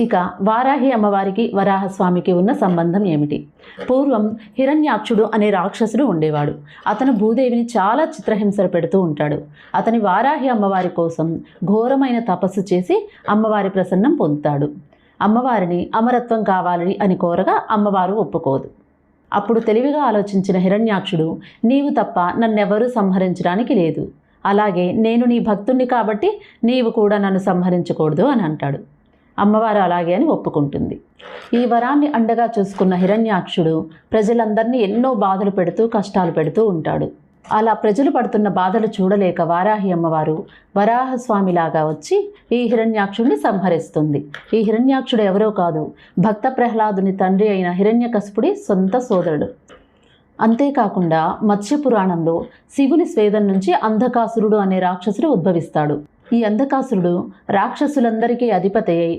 ఇక వారాహి అమ్మవారికి వరాహస్వామికి ఉన్న సంబంధం ఏమిటి? పూర్వం హిరణ్యాక్షుడు అనే రాక్షసుడు ఉండేవాడు. అతను భూదేవిని చాలా చిత్రహింసలు పెడుతూ ఉంటాడు. అతని వారాహి అమ్మవారి కోసం ఘోరమైన తపస్సు చేసి అమ్మవారి ప్రసన్నం పొందుతాడు. అమ్మవారిని అమరత్వం కావాలని అని కోరగా అమ్మవారు ఒప్పుకోదు. అప్పుడు తెలివిగా ఆలోచించిన హిరణ్యాక్షుడు, నీవు తప్ప నన్నెవరూ సంహరించడానికి లేదు, అలాగే నేను నీ భక్తుణ్ణి కాబట్టి నీవు కూడా నన్ను సంహరించకూడదు అని అంటాడు. అమ్మవారు అలాగే అని ఒప్పుకుంటుంది. ఈ వరాన్ని అండగా చూసుకున్న హిరణ్యాక్షుడు ప్రజలందరినీ ఎన్నో బాధలు పెడుతూ కష్టాలు పెడుతూ ఉంటాడు. అలా ప్రజలు పడుతున్న బాధలు చూడలేక వారాహి అమ్మవారు వరాహస్వామిలాగా వచ్చి ఈ హిరణ్యాక్షుడిని సంహరిస్తుంది. ఈ హిరణ్యాక్షుడు ఎవరో కాదు, భక్త ప్రహ్లాదుని తండ్రి అయిన హిరణ్యకశిపుడి సొంత సోదరుడు. అంతేకాకుండా మత్స్య పురాణంలో శివుని స్వేదం నుంచి అంధకాసురుడు అనే రాక్షసుడు ఉద్భవిస్తాడు. ఈ అంధకాసురుడు రాక్షసులందరికీ అధిపతి అయి